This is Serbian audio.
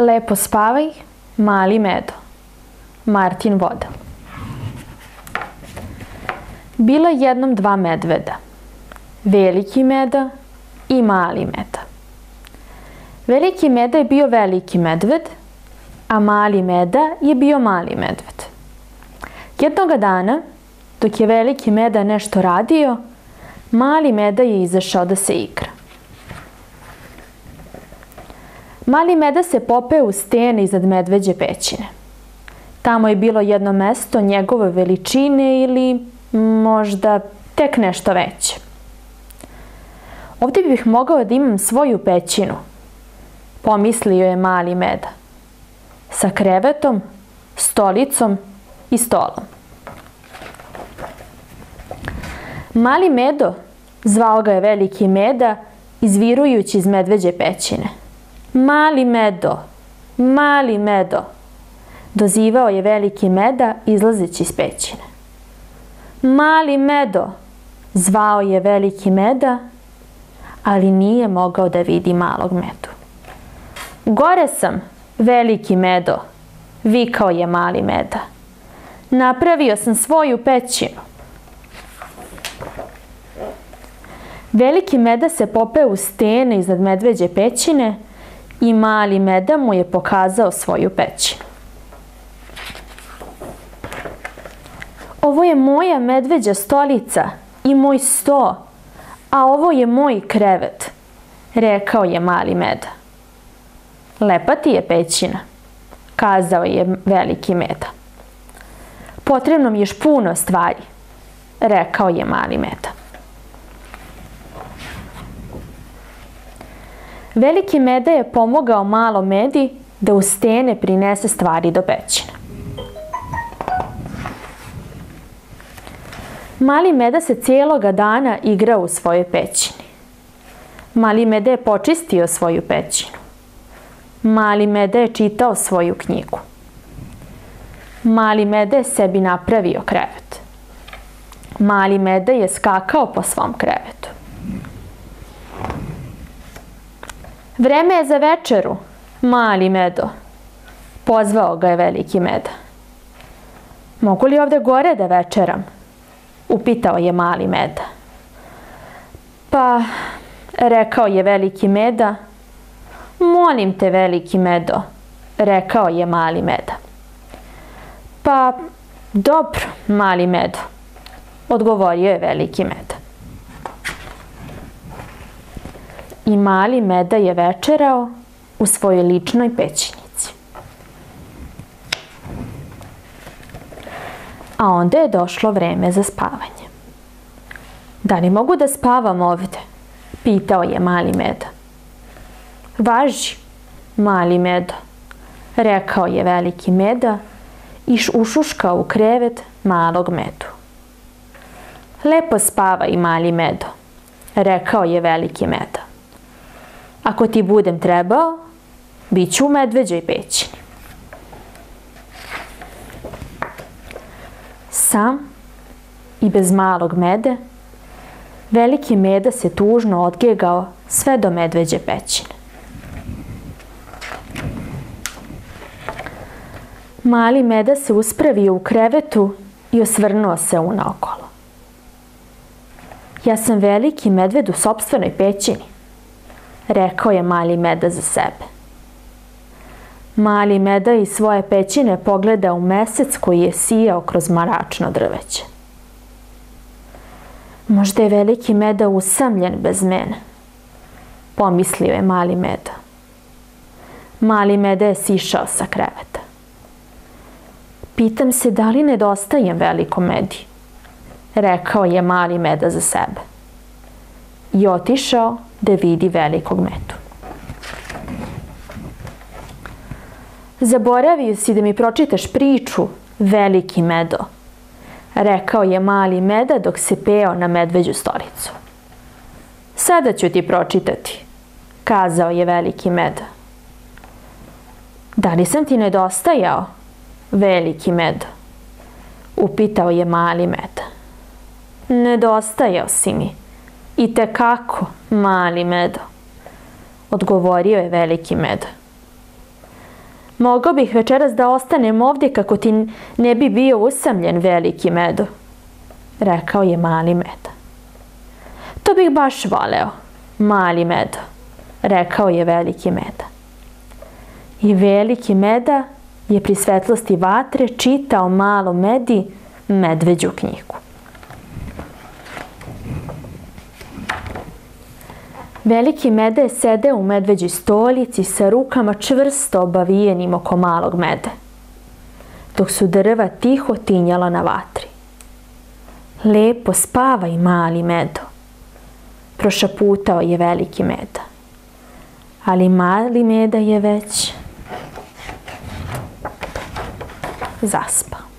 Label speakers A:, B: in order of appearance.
A: Lepo spavaj, mali Medo. Martin Voda. Bilo je jednom dva medveda. Veliki Meda i mali Meda. Veliki Meda je bio veliki medved, a mali Meda je bio mali medved. Jednoga dana, dok je veliki Meda nešto radio, mali Meda je izašao da se igra. Mali Meda se popeo u stene iznad medveđe pećine. Tamo je bilo jedno mesto njegove veličine ili možda tek nešto veće. Ovdje bih mogao da imam svoju pećinu, pomislio je mali Meda, sa krevetom, stolicom i stolom. Mali Medo, zvao ga je veliki Meda, izvirujući iz medveđe pećine. Mali Medo, mali Medo, dozivao je veliki Meda izlazeći iz pećine. Mali Medo, zvao je veliki Meda, ali nije mogao da vidi malog Medu. Gore sam, veliki Medo, vikao je mali Meda. Napravio sam svoju pećinu. Veliki Meda se popeo u stene iznad medveđe pećine i mali Meda mu je pokazao svoju pećinu. Ovo je moja medveđa stolica i moj sto, a ovo je moj krevet, rekao je mali Meda. Lepa ti je pećina, kazao je veliki Meda. Potrebno mi je još puno stvari, rekao je mali Meda. Veliki Meda je pomogao malom Medi da u stene prinese stvari do pećine. Mali Meda se cijeloga dana igrao u svojoj pećini. Mali Meda je počistio svoju pećinu. Mali Meda je čitao svoju knjigu. Mali Meda je sebi napravio krevet. Mali Meda je skakao po svom krevetu. Vreme je za večeru, mali Medo, pozvao ga je veliki Meda. Mogu li ovdje gore da večeram? Upitao je mali Meda. Pa, rekao je veliki Meda. Molim te, veliki Medo, rekao je mali Meda. Pa, dobro, mali Medo, odgovorio je veliki Meda. I mali Meda je večerao u svojoj ličnoj pećinici. A onda je došlo vreme za spavanje. Da li mogu da spavam ovdje? Pitao je mali Meda. Važi, mali Medo, rekao je veliki Meda i ušuškao u krevet malog Medu. Lepo spavaj, mali Medo, rekao je veliki Meda. Ako ti budem trebao, bit ću u medveđoj pećini. Sam i bez malog Mede, veliki Meda se tužno odgegao sve do medveđe pećine. Mali Meda se uspravio u krevetu i osvrnuo se unaokolo. Ja sam veliki medved u sopstvenoj pećini, rekao je mali Meda za sebe. Mali Meda iz svoje pećine pogledao u mesec koji je sijao kroz mračno drveće. Možda je veliki Meda usamljen bez mene, pomislio je mali Meda. Mali Meda je sišao sa kreveta. Pitam se da li nedostajem velikom Medi, rekao je mali Meda za sebe. I otišao da vidi velikog Medu. Zaboravio si da mi pročitaš priču, veliki Medo, rekao je mali Meda dok se peo na medveđu stolicu. Sada ću ti pročitati, kazao je veliki Meda. Da li sam ti nedostajao, veliki Medo? Upitao je mali Meda. Nedostajao si mi, i tekako, mali Medo, odgovorio je veliki Meda. Mogao bih večeras da ostanem ovdje kako ti ne bi bio usamljen, veliki Medo, rekao je mali Meda. To bih baš voleo, mali Medo, rekao je veliki Meda. I veliki Meda je pri svetlosti vatre čitao malom Medi medveđu knjigu. Veliki Meda je sedeo u medveđoj stolici sa rukama čvrsto obavijenim oko malog Mede, dok su drva tiho tinjala na vatri. Lepo spavaj, mali Medo, prošaputao je veliki Meda. Ali mali Meda je već zaspao.